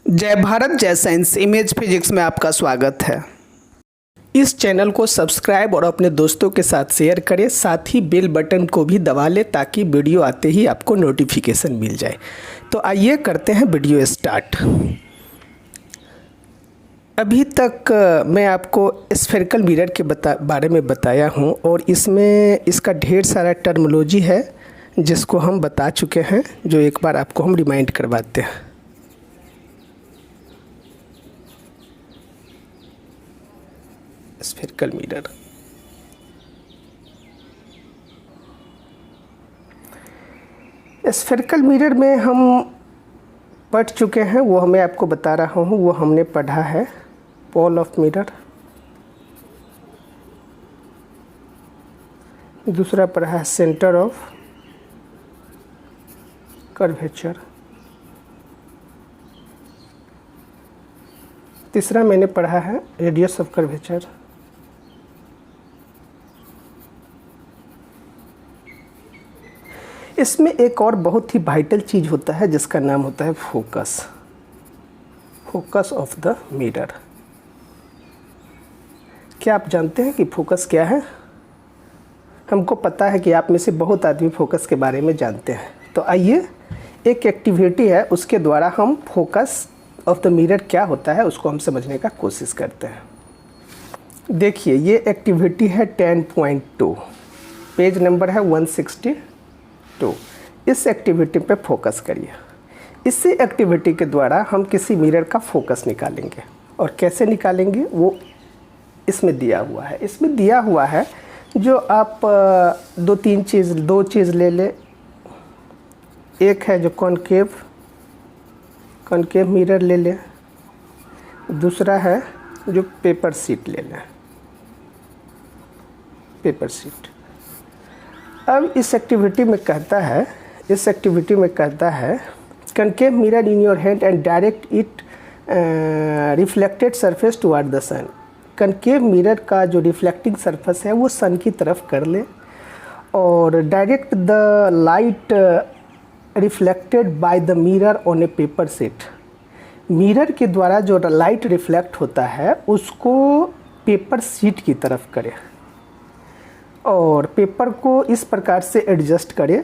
जय भारत जय science image physics में आपका स्वागत है। इस चैनल को सब्सक्राइब और अपने दोस्तों के साथ शेयर करें, साथ ही बेल बटन को भी दबा लें ताकि वीडियो आते ही आपको नोटिफिकेशन मिल जाए। तो आइए करते हैं वीडियो स्टार्ट। अभी तक मैं आपको स्फेरिकल मिरर के बारे में बताया हूं और इसमें इसका ढेर सारा टर्मिनोलॉजी है जिसको हम बता चुके हैं, जो एक बार आपको हम रिमाइंड करवाते हैं। स्फेरिकल मिरर, स्फेरिकल मिरर में हम पढ़ चुके हैं, वो मैं आपको बता रहा हूँ। वो हमने पढ़ा है पोल ऑफ मिरर, दूसरा पढ़ा है सेंटर ऑफ कर्वेचर, तीसरा मैंने पढ़ा है रेडियस ऑफ कर्वेचर, इसमें एक और बहुत ही वाइटल चीज़ होता है जिसका नाम होता है focus, focus of the mirror. क्या आप जानते हैं कि फोकस क्या है? हमको पता है कि आप में से बहुत आदमी फोकस के बारे में जानते हैं। तो आइए, एक एक्टिविटी है, उसके द्वारा हम फोकस ऑफ द मिरर क्या होता है उसको हम समझने का कोशिश करते हैं। देखिए, ये एक्टिविटी है 10.2, पेज नंबर है 162। इस एक्टिविटी पे फोकस करिए। इसी एक्टिविटी के द्वारा हम किसी मिरर का फोकस निकालेंगे, और कैसे निकालेंगे वो इसमें दिया हुआ है। इसमें दिया हुआ है जो आप दो चीज़ ले ले। एक है जो कॉनकेव मिरर ले लें, दूसरा है जो पेपर शीट ले लें, पेपर शीट। अब इस एक्टिविटी में कहता है concave mirror in your hand and direct it reflected surface toward the sun. Concave mirror का जो रिफ्लेक्टिंग सरफेस है वो सन की तरफ कर ले, और direct the light reflected by the mirror on A paper sheet. Mirror के द्वारा जो लाइट रिफ्लेक्ट होता है उसको पेपर शीट की तरफ करें, और पेपर को इस प्रकार से एडजस्ट करें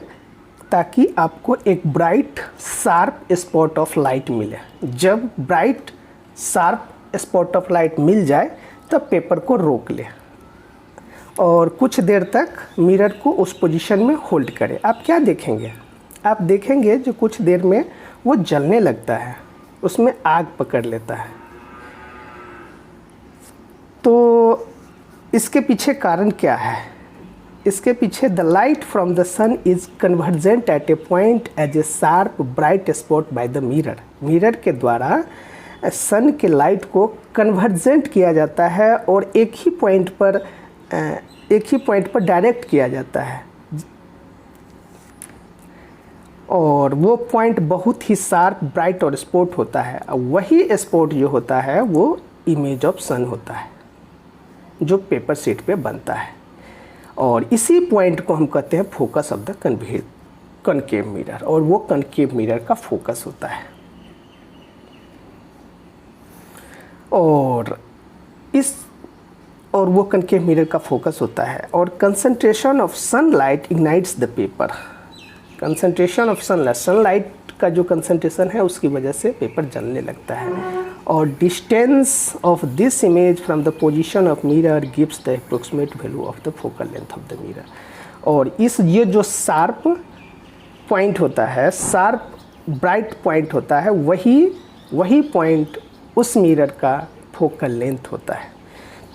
ताकि आपको एक bright sharp spot of light मिले। जब bright sharp spot of light मिल जाए तब पेपर को रोक ले और कुछ देर तक मिरर को उस पोजीशन में होल्ड करें। आप क्या देखेंगे? आप देखेंगे जो कुछ देर में वो जलने लगता है, उसमें आग पकड़ लेता है। तो इसके पीछे कारण क्या है? इसके पीछे the light from the sun is convergent at a point as a sharp bright spot by the mirror. Mirror के द्वारा सन के लाइट को कन्वर्जेंट किया जाता है और एक ही पॉइंट पर डायरेक्ट किया जाता है, और वो पॉइंट बहुत ही शार्प ब्राइट और स्पॉट होता है। वही स्पॉट जो होता है वो इमेज ऑफ सन होता है जो पेपर शीट पे बनता है, और इसी पॉइंट को हम कहते हैं focus of the concave mirror, और वो कॉनकेव मिरर का फोकस होता है। और वो कॉनकेव मिरर का फोकस होता है, और concentration of sunlight ignites the paper. Concentration of sunlight का जो कंसंट्रेशन है उसकी वजह से पेपर जलने लगता है, और distance of this image from the position of mirror gives the approximate value of the focal length of the mirror. और ये जो शार्प पॉइंट होता है, शार्प ब्राइट पॉइंट होता है, वही पॉइंट उस मिरर का फोकल लेंथ होता है।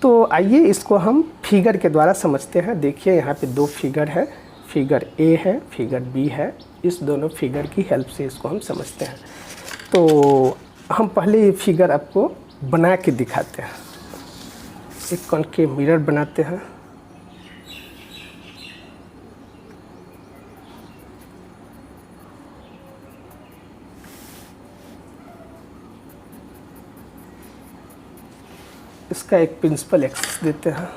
तो आइए इसको हम फिगर के द्वारा समझते हैं। देखिए, यहाँ पे दो फिगर है, फिगर ए है, फिगर बी है। इस दोनों फिगर की हेल्प से इसको हम समझते हैं। तो हम पहले ये फिगर आपको बना के दिखाते हैं। एक कॉनकेव मिरर बनाते हैं। इसका एक प्रिंसिपल एक्सिस देते हैं।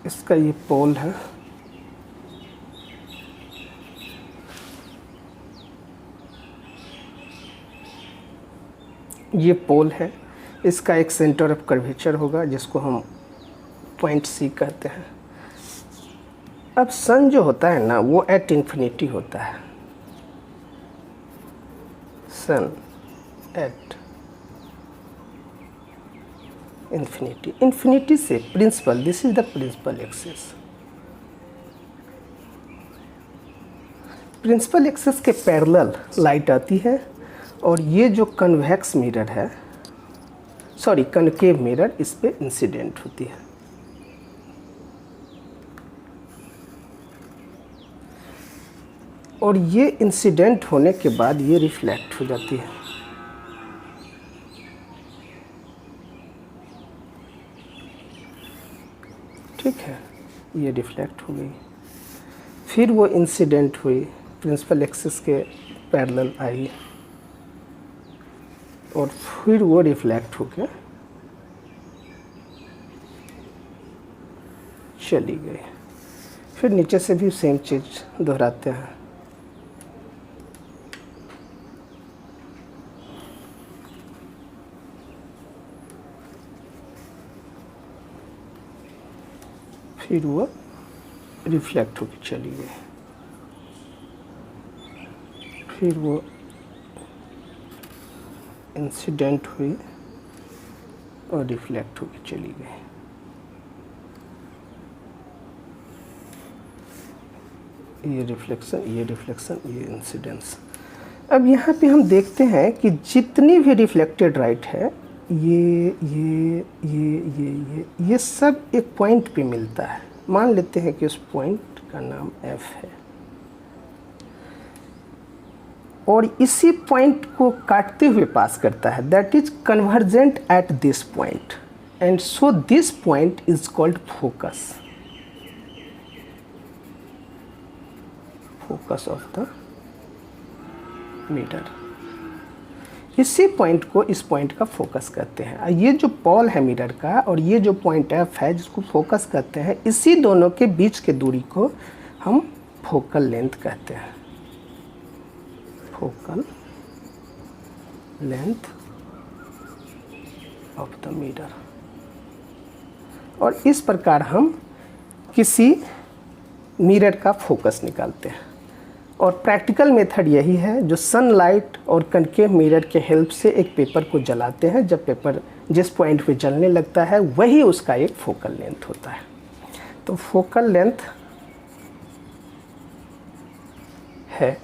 इसका ये पोल है, ये पोल है, इसका एक सेंटर ऑफ कर्वेचर होगा जिसको हम पॉइंट सी कहते हैं। अब सन जो होता है ना वो एट इन्फिनिटी होता है, सन एट इन्फिनिटी, इन्फिनिटी से principal, this is the principal axis, principal axis के पैरेलल लाइट आती है और ये जो कन्वेक्स मिरर है, सॉरी कनकेव मिरर, इस पे इंसिडेंट होती है। और ये इंसिडेंट होने के बाद ये रिफ्लेक्ट हो जाती है। ठीक है, ये रिफ्लेक्ट हो गई, फिर वो इंसिडेंट हुई, प्रिंसिपल एक्सिस के पैरेलल आई और फिर वो रिफ्लेक्ट होके चली गई। फिर नीचे से भी सेम चीज़ दोहराते हैं। फिर वो रिफ्लेक्ट होकर चली गई, फिर वो इंसिडेंट हुई और रिफ्लेक्ट होकर चली गई। ये रिफ्लेक्शन, ये रिफ्लेक्शन, ये इंसिडेंस। अब यहाँ पे हम देखते हैं कि जितनी भी रिफ्लेक्टेड लाइट है ये सब एक पॉइंट पे मिलता है। मान लेते हैं कि उस पॉइंट का नाम F है और इसी पॉइंट को काटते हुए पास करता है, that is convergent at this point and so this point is called focus, focus of the mirror. इसी पॉइंट को इस पॉइंट का फोकस कहते हैं। ये जो पोल है मिरर का और ये जो पॉइंट F है जिसको फोकस कहते हैं, इसी दोनों के बीच के दूरी को हम फोकल लेंथ कहते हैं, focal length of the mirror. और इस प्रकार हम किसी मिरर का फोकस निकालते हैं। और प्रैक्टिकल मेथड यही है जो सनलाइट और कनकेव मिरर के हेल्प से एक पेपर को जलाते हैं। जब पेपर जिस पॉइंट पे जलने लगता है वही उसका एक फोकल लेंथ होता है। तो फोकल लेंथ है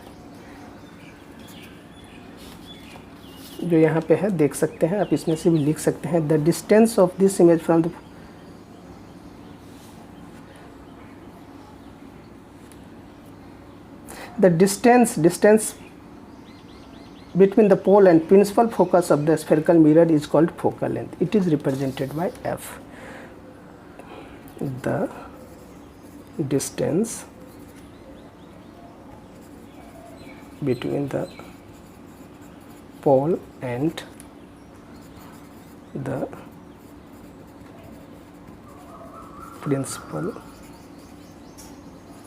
जो यहाँ पे है, देख सकते हैं आप, इसमें से भी लिख सकते हैं the distance of this image from the distance between the pole and principal focus of the spherical mirror is called focal length. It is represented by F. The distance between the pole and the principal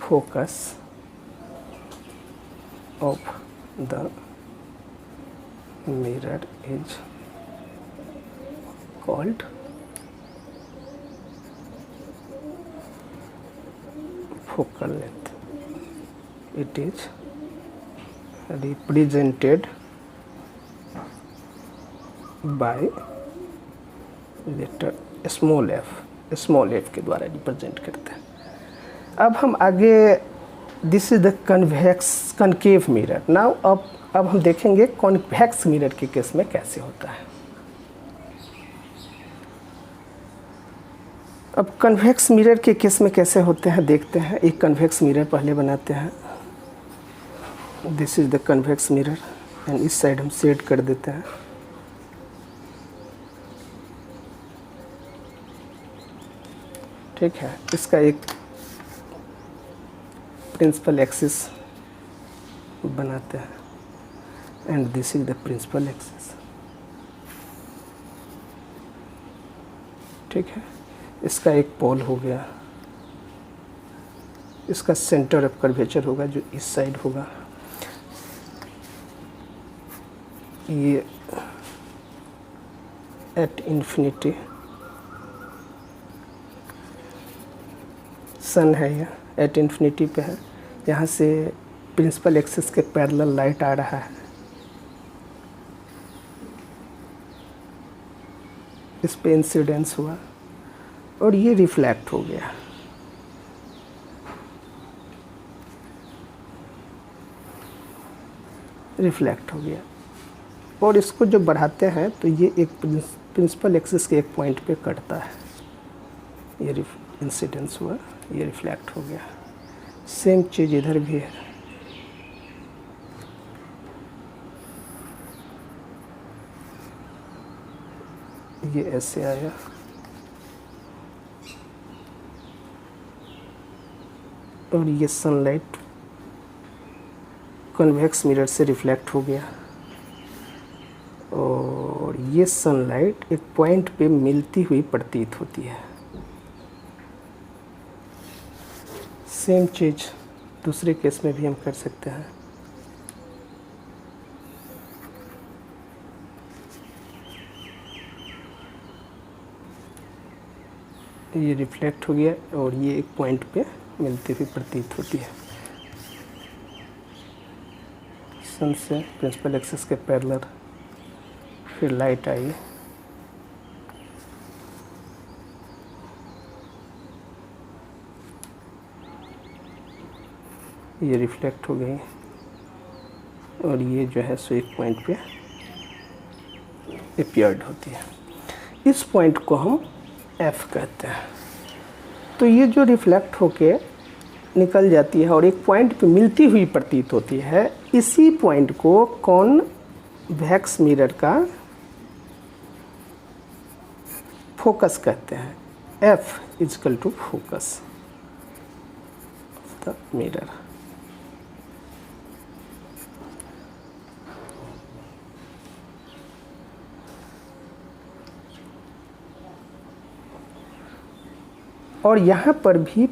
focus of the mirror is called focal length. It is represented by letter small f के द्वारा represent करते हैं। अब हम आगे, this is the concave mirror. Now अब हम देखेंगे कॉन्वेक्स मिरर के केस में कैसे होता है। अब कन्वेक्स मिरर के केस में कैसे होते हैं देखते हैं। एक कन्वेक्स मिरर पहले बनाते हैं। This is the convex mirror and इस साइड हम सेट कर देते हैं। ठीक है, इसका एक प्रिंसिपल एक्सिस बनाते हैं and this is the principal axis. ठीक है, इसका एक पोल हो गया इसका सेंटर ऑफ कर्वेचर होगा जो इस साइड होगा। ये एट इन्फिनिटी सन है, ये एट इन्फिनिटी पे है। यहाँ से प्रिंसिपल एक्सिस के पैरेलल लाइट आ रहा है, इस पे इंसिडेंस हुआ और ये रिफ्लेक्ट हो गया। रिफ्लेक्ट हो गया और इसको जब बढ़ाते हैं तो ये एक प्रिंसिपल एक्सिस के एक पॉइंट पे कटता है। ये इंसिडेंस हुआ, ये रिफ्लेक्ट हो गया। सेम चीज़ इधर भी है। ये ऐसे आया और ये सनलाइट कन्वेक्स मिरर से रिफ्लेक्ट हो गया और ये सनलाइट एक पॉइंट पे मिलती हुई प्रतीत होती है। सेम चीज़ दूसरे केस में भी हम कर सकते हैं। ये रिफ्लेक्ट हो गया और ये एक पॉइंट पे मिलती हुई प्रतीत होती है। सन से प्रिंसिपल एक्सिस के पैरेलल फिर लाइट आई, ये रिफ्लेक्ट हो गई और ये जो है सो एक पॉइंट पे अपीयर्ड होती है। इस पॉइंट को हम F कहते हैं। तो ये जो रिफ्लेक्ट होके निकल जाती है और एक पॉइंट पे मिलती हुई प्रतीत होती है, इसी पॉइंट को कॉन्वेक्स मिरर का फोकस कहते हैं। F equal to focus of the mirror. और यहाँ पर भी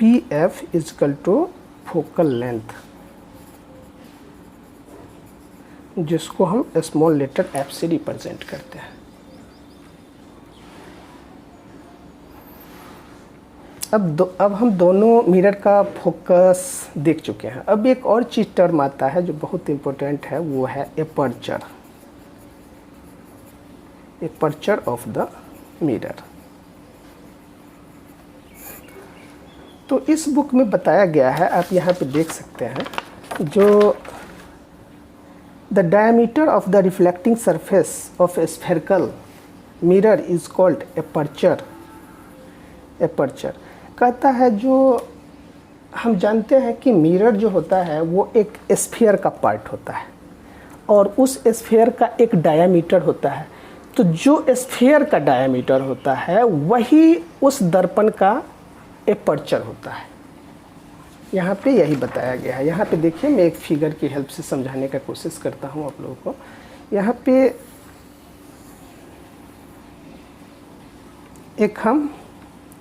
PF equal to focal length, जिसको हम स्मॉल लेटर f से रिप्रेजेंट करते हैं। अब हम दोनों मिरर का फोकस देख चुके हैं। अब एक और चीज टर्म आता है जो बहुत इम्पोर्टेंट है, वो है aperture. Aperture of the mirror. तो इस बुक में बताया गया है, आप यहाँ पे देख सकते हैं, जो the diameter of the reflecting surface of A spherical mirror is called aperture. Aperture कहता है, जो हम जानते हैं कि मिरर जो होता है वो एक स्फीयर का पार्ट होता है और उस स्फीयर का एक डायमीटर होता है। तो जो स्फीयर का डायमीटर होता है वही उस दर्पण का एपर्चर होता है। यहाँ पे यही बताया गया है। यहाँ पे देखिए, मैं एक फिगर की हेल्प से समझाने का कोशिश करता हूँ आप लोगों को। यहाँ पे एक हम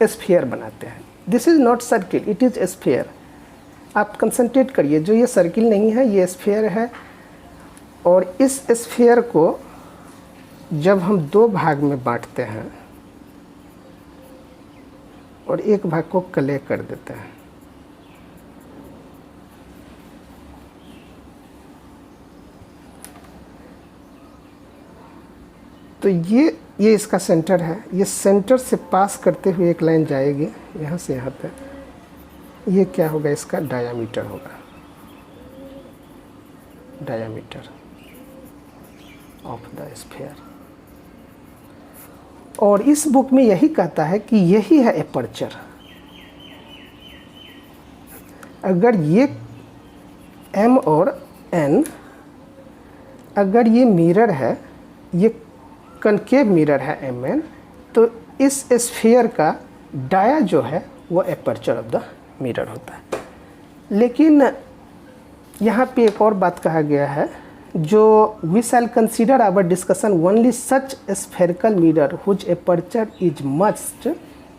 स्फीयर बनाते हैं। This is not circle, it is sphere. आप कंसंट्रेट करिए, जो ये सर्किल नहीं है ये स्फीयर है। और इस स्फीयर को जब हम दो भाग में बांटते हैं और एक भाग को क्ले कर देते हैं, तो ये इसका सेंटर है। ये सेंटर से पास करते हुए एक लाइन जाएगी यहाँ से यहाँ पे। ये क्या होगा, इसका डायामीटर होगा, डायामीटर ऑफ द स्फीयर। और इस बुक में यही कहता है कि यही है एपर्चर। अगर ये M और N, अगर ये मिरर है, ये कनकेव मिरर है MN, तो इस स्फीयर का डाया जो है वो एपर्चर ऑफ द मिरर होता है। लेकिन यहाँ पे एक और बात कहा गया है, जो we shall consider our discussion only such spherical mirror whose aperture is much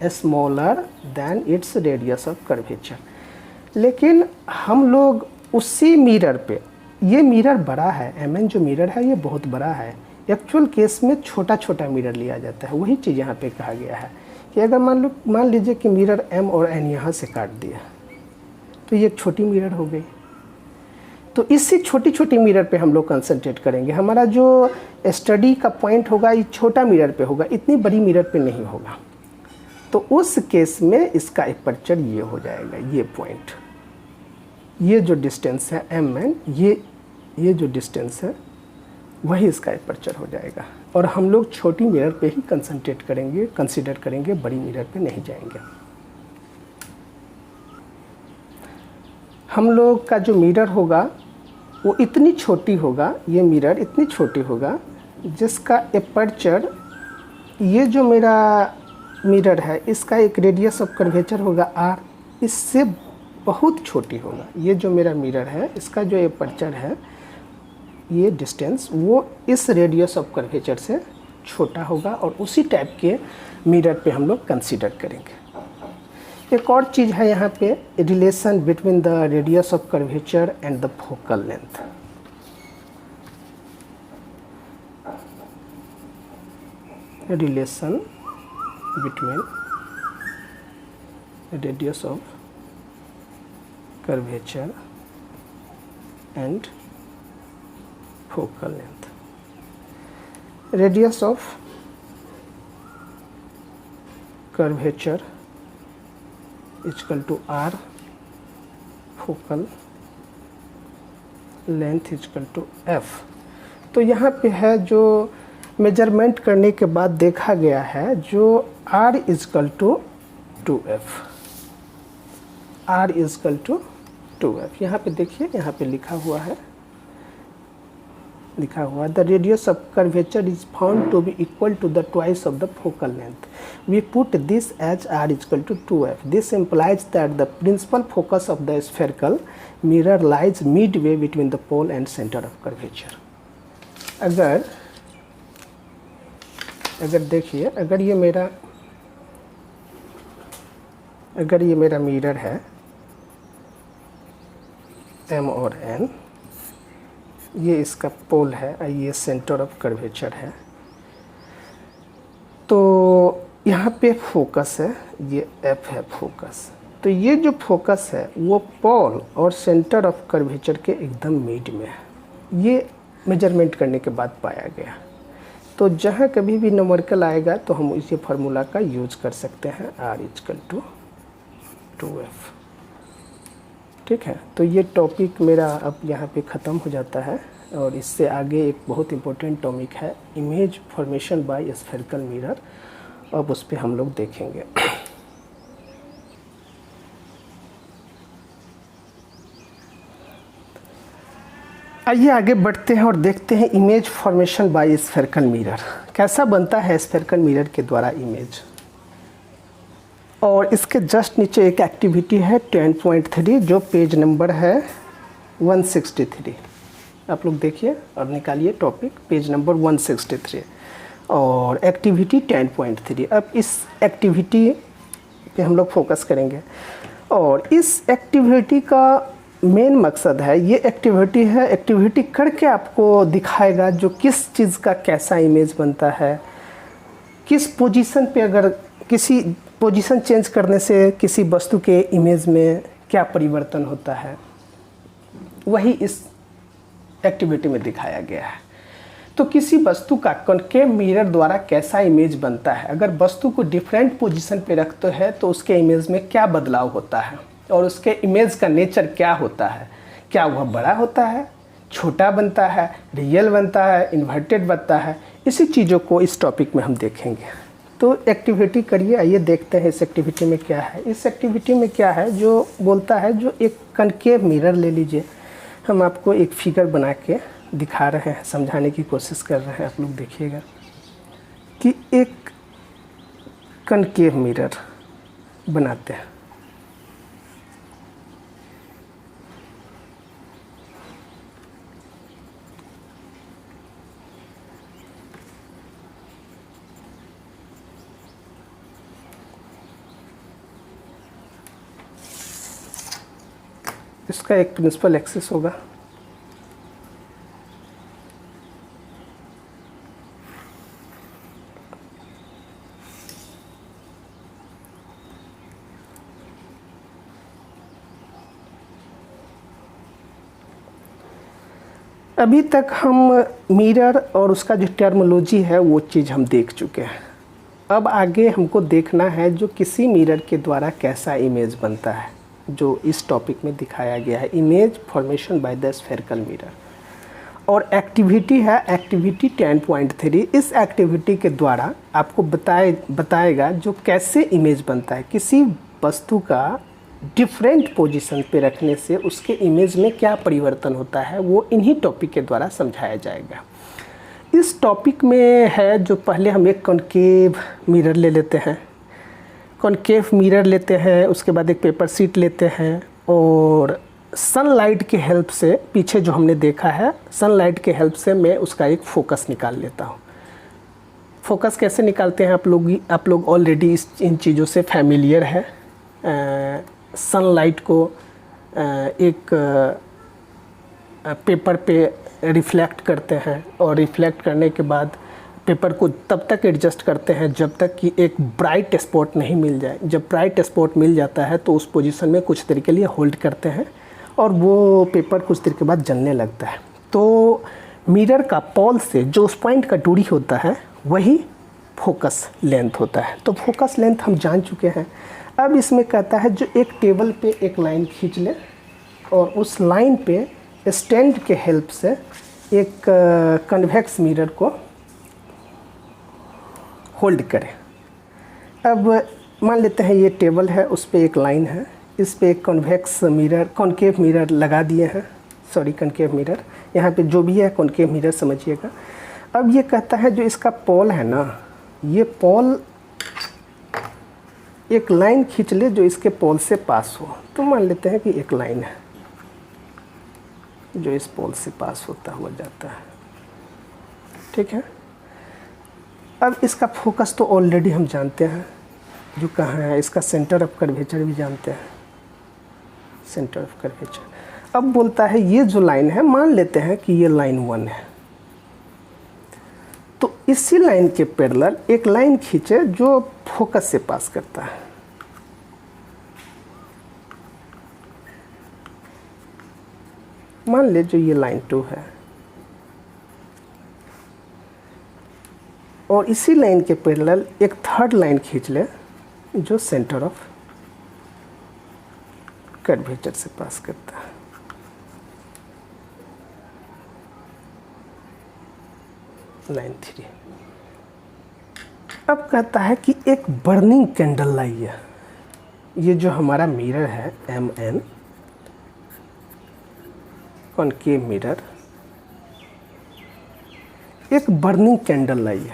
smaller than its radius of curvature. लेकिन हम लोग उसी मिरर पे, ये मिरर बड़ा है, एमएन जो मिरर है ये बहुत बड़ा है, एक्चुअल केस में छोटा छोटा मिरर लिया जाता है। वही चीज़ यहाँ पे कहा गया है कि अगर मान लीजिए कि मिरर एम और एन यहाँ से काट दिया तो ये एक छोटी मिरर हो गई। तो इसी छोटी छोटी मिरर पे हम लोग कंसंट्रेट करेंगे। हमारा जो स्टडी का पॉइंट होगा ये छोटा मिरर पे होगा, इतनी बड़ी मिरर पे नहीं होगा। तो उस केस में इसका एपर्चर ये हो जाएगा, ये पॉइंट, ये जो डिस्टेंस है एम एन, ये जो डिस्टेंस है वही इसका एपर्चर हो जाएगा। और हम लोग छोटी मिरर पे ही कंसंट्रेट करेंगे, कंसीडर करेंगे, बड़ी मिरर पे नहीं जाएंगे। हम लोग का जो मिरर होगा वो इतनी छोटी होगा, ये मिरर इतनी छोटी होगा जिसका एपर्चर, ये जो मेरा मिरर है इसका एक रेडियस ऑफ कर्वेचर होगा आर, इससे बहुत छोटी होगा। ये जो मेरा मिरर है इसका जो एपर्चर है, ये डिस्टेंस वो इस रेडियस ऑफ कर्वेचर से छोटा होगा और उसी टाइप के मिरर पे हम लोग कंसीडर करेंगे। एक और चीज़ है यहाँ पे, relation between the radius of curvature and the focal length. Relation between radius of curvature and focal length. Radius of curvature equal to R, focal length equal to F. तो यहाँ पे है जो मेजरमेंट करने के बाद देखा गया है, जो R equal to 2f, R equal to 2f। यहाँ पे देखिए, यहाँ पे लिखा हुआ है the radius of curvature is found to be equal to the twice of the focal length. We put this as r equal to 2f. This implies that the principal focus of the spherical mirror lies midway between the pole and center of curvature. अगर देखिए, अगर ये मेरा mirror है m और n, ये इसका पोल है, ये सेंटर ऑफ कर्वेचर है, तो यहाँ पे फोकस है, ये एफ है फोकस। तो ये जो फोकस है वो पोल और सेंटर ऑफ कर्वेचर के एकदम मिड में है। ये मेजरमेंट करने के बाद पाया गया। तो जहाँ कभी भी न्यूमेरिकल आएगा तो हम इसी फार्मूला का यूज कर सकते हैं, आर इक्वल टू 2f। ठीक है, तो ये टॉपिक मेरा अब यहाँ पे ख़त्म हो जाता है और इससे आगे एक बहुत इम्पोर्टेंट टॉपिक है, image formation by spherical mirror. अब उस पर हम लोग देखेंगे। आइए आगे बढ़ते हैं और देखते हैं image formation by spherical mirror कैसा बनता है स्फेरिकल मिरर के द्वारा इमेज। और इसके जस्ट नीचे एक एक्टिविटी है 10.3 जो पेज नंबर है 163। आप लोग देखिए और निकालिए टॉपिक, पेज नंबर 163 और एक्टिविटी 10.3। अब इस एक्टिविटी पे हम लोग फोकस करेंगे और इस एक्टिविटी का मेन मकसद है, ये एक्टिविटी करके आपको दिखाएगा जो किस चीज़ का कैसा इमेज बनता है, किस पोजीशन पे, अगर किसी पोजीशन चेंज करने से किसी वस्तु के इमेज में क्या परिवर्तन होता है, वही इस एक्टिविटी में दिखाया गया है। तो किसी वस्तु का कॉन्केव मिरर द्वारा कैसा इमेज बनता है, अगर वस्तु को डिफरेंट पोजीशन पे रखते हैं तो उसके इमेज में क्या बदलाव होता है और उसके इमेज का नेचर क्या होता है, क्या वह बड़ा होता है, छोटा बनता है, रियल बनता है, इन्वर्टेड बनता है। इसी चीज़ों को इस टॉपिक में हम देखेंगे। तो एक्टिविटी करिए, आइए देखते हैं इस एक्टिविटी में क्या है। इस एक्टिविटी में क्या है जो बोलता है, जो एक कॉन्केव मिरर ले लीजिए, हम आपको एक फिगर बना के दिखा रहे हैं, समझाने की कोशिश कर रहे हैं। आप लोग देखिएगा कि एक कॉन्केव मिरर बनाते हैं। इसका एक प्रिंसिपल एक्सिस होगा। अभी तक हम मिरर और उसका जो टर्मिनोलॉजी है वो चीज़ हम देख चुके हैं। अब आगे हमको देखना है जो किसी मिरर के द्वारा कैसा इमेज बनता है, जो इस टॉपिक में दिखाया गया है, image formation by the spherical mirror. और एक्टिविटी है एक्टिविटी 10.3। इस एक्टिविटी के द्वारा आपको बताएगा जो कैसे इमेज बनता है, किसी वस्तु का डिफरेंट पोजीशन पे रखने से उसके इमेज में क्या परिवर्तन होता है, वो इन्हीं टॉपिक के द्वारा समझाया जाएगा। इस टॉपिक में है जो पहले हम एक कॉनकेव मिरर ले लेते हैं, कॉनकेव मिरर लेते हैं, उसके बाद एक पेपर शीट लेते हैं और सनलाइट के हेल्प से, पीछे जो हमने देखा है सनलाइट के हेल्प से मैं उसका एक फोकस निकाल लेता हूँ। फोकस कैसे निकालते हैं आप लोग ऑलरेडी इन चीज़ों से फैमिलियर है। सनलाइट को एक पेपर पे रिफ्लेक्ट करते हैं और रिफ्लेक्ट करने के बाद पेपर को तब तक एडजस्ट करते हैं जब तक कि एक ब्राइट स्पॉट नहीं मिल जाए। जब ब्राइट स्पॉट मिल जाता है तो उस पोजीशन में कुछ देर के लिए होल्ड करते हैं और वो पेपर कुछ देर के बाद जलने लगता है। तो मिरर का पॉल से जो उस पॉइंट का दूरी होता है वही फोकस लेंथ होता है। तो फोकस लेंथ हम जान चुके हैं। अब इसमें कहता है जो एक टेबल पे एक लाइन खींच ले और उस लाइन पे स्टैंड के हेल्प से एक कन्वेक्स मिरर को होल्ड करें। अब मान लेते हैं ये टेबल है, उस पे एक लाइन है, इस पे एक कन्वेक्स मिरर, कॉनकेव मिरर लगा दिए हैं, सॉरी कॉनकेव मिरर, यहाँ पे जो भी है कॉनकेव मिरर समझिएगा। अब ये कहता है जो इसका पॉल है ना, ये पॉल एक लाइन खींच ले जो इसके पॉल से पास हो। तो मान लेते हैं कि एक लाइन है जो इस पॉल से पास होता हुआ जाता है, ठीक है। अब इसका फोकस तो ऑलरेडी हम जानते हैं जो कहाँ है, इसका सेंटर ऑफ कर्वेचर भी जानते हैं, सेंटर ऑफ कर्वेचर। अब बोलता है ये जो लाइन है, मान लेते हैं कि ये लाइन 1 है, तो इसी लाइन के पैरेलल एक लाइन खींचे जो फोकस से पास करता है। मान ले जो ये लाइन 2 है और इसी लाइन के पैरेलल एक थर्ड लाइन खींच ले जो सेंटर ऑफ कर्वेचर से पास करता है। लाइन 3। अब कहता है कि एक बर्निंग कैंडल लाइए। ये जो हमारा मिरर है MN कॉनकेव मिरर, एक बर्निंग कैंडल लाइए।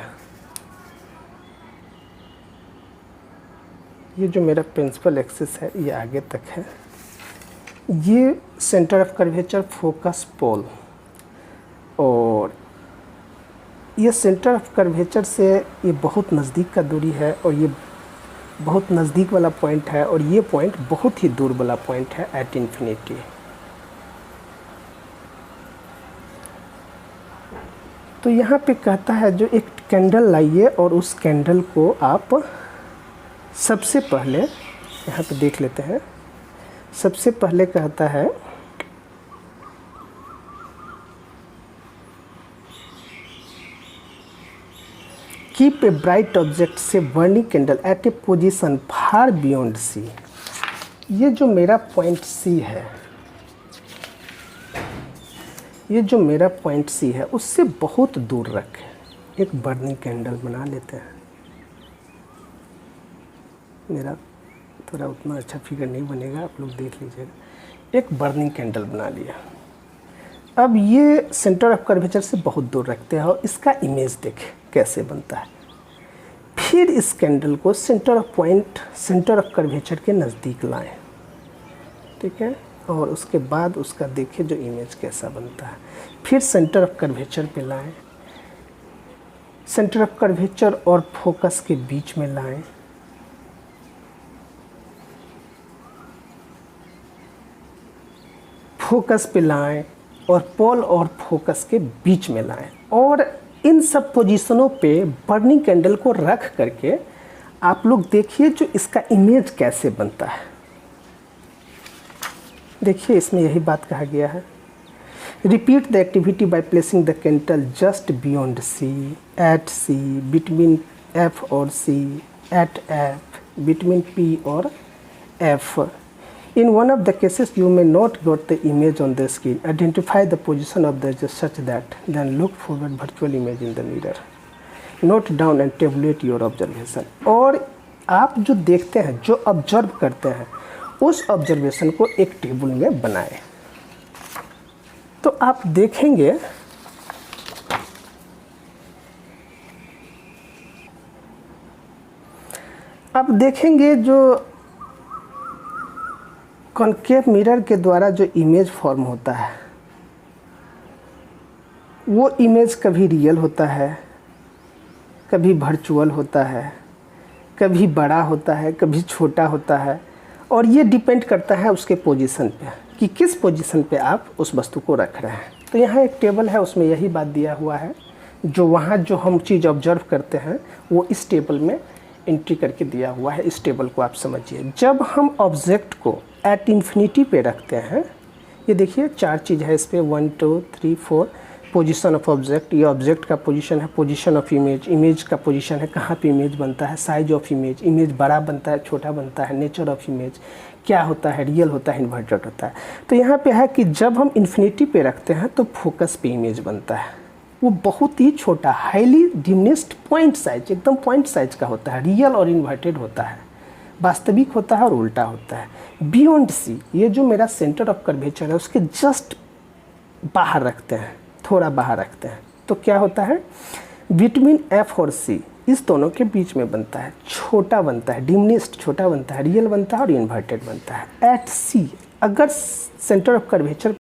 ये जो मेरा प्रिंसिपल एक्सिस है ये आगे तक है, ये सेंटर ऑफ कर्वेचर फोकस पोल, और ये सेंटर ऑफ कर्वेचर से ये बहुत नज़दीक का दूरी है और ये बहुत नज़दीक वाला पॉइंट है और ये पॉइंट बहुत ही दूर वाला पॉइंट है एट इन्फिनिटी। तो यहाँ पे कहता है जो एक कैंडल लाइए और उस कैंडल को आप सबसे पहले यहाँ पे देख लेते हैं। सबसे पहले कहता है कीप ए ब्राइट ऑब्जेक्ट से burning candle at a position far beyond C. ये जो मेरा पॉइंट सी है, ये जो मेरा पॉइंट सी है उससे बहुत दूर रखें। एक बर्निंग कैंडल बना लेते हैं। मेरा थोड़ा उतना अच्छा फिगर नहीं बनेगा, आप लोग देख लीजिएगा। एक बर्निंग कैंडल बना लिया। अब ये सेंटर ऑफ कर्वेचर से बहुत दूर रखते हैं और इसका इमेज देखें कैसे बनता है। फिर इस कैंडल को सेंटर ऑफ कर्वेचर के नज़दीक लाएं, ठीक है, और उसके बाद उसका देखें जो इमेज कैसा बनता है। फिर सेंटर ऑफ कर्वेचर पे लाएं, सेंटर ऑफ कर्वेचर और फोकस के बीच में लाएं, फोकस पे लाएं और पोल और फोकस के बीच में लाएं, और इन सब पोजीशनों पे बर्निंग कैंडल को रख करके आप लोग देखिए जो इसका इमेज कैसे बनता है। देखिए इसमें यही बात कहा गया है, repeat the activity by placing the candle just beyond C, at C, between F और C, at F, between P और F. In one of the cases, you may not get the image on the screen. Identify the position of the edges such that then look forward virtual image in the mirror. Note down and tabulate your observation. और आप जो देखते हैं, जो observe करते हैं, उस observation को एक टेबल में बनाएं। तो आप देखेंगे जो कॉन्केव मिरर के द्वारा जो इमेज फॉर्म होता है, वो इमेज कभी रियल होता है, कभी वर्चुअल होता है, कभी बड़ा होता है, कभी छोटा होता है, और ये डिपेंड करता है उसके पोजीशन पे कि किस पोजीशन पे आप उस वस्तु को रख रहे हैं। तो यहाँ एक टेबल है, उसमें यही बात दिया हुआ है, जो वहाँ जो हम चीज़ ऑब्जर्व करते हैं वो इस टेबल में एंट्री करके दिया हुआ है। इस टेबल को आप समझिए। जब हम ऑब्जेक्ट को एट इन्फिनिटी पे रखते हैं, ये देखिए 4 चीज़ है इस पर, 1 2 3 4। पोजीशन ऑफ ऑब्जेक्ट, ये ऑब्जेक्ट का पोजीशन है। पोजीशन ऑफ इमेज, इमेज का पोजीशन है, कहाँ पे इमेज बनता है। साइज ऑफ इमेज, इमेज बड़ा बनता है, छोटा बनता है। नेचर ऑफ इमेज, क्या होता है, रियल होता है, इन्वर्टेड होता है। तो यहाँ पे है कि जब हम इन्फिनिटी पे रखते हैं तो फोकस पे इमेज बनता है, वो बहुत ही छोटा, हाईली डिमिनिश्ड पॉइंट साइज, एकदम पॉइंट साइज का होता है, रियल और इन्वर्टेड होता है, वास्तविक होता है और उल्टा होता है। बियॉन्ड सी, ये जो मेरा सेंटर ऑफ कर्वेचर है उसके जस्ट बाहर रखते हैं, थोड़ा बाहर रखते हैं, तो क्या होता है, बिटवीन एफ और सी, इस दोनों के बीच में बनता है, छोटा बनता है, डिमिनिश्ड छोटा बनता है, रियल बनता है और इन्वर्टेड बनता है। एट सी, अगर सेंटर ऑफ कर्वेचर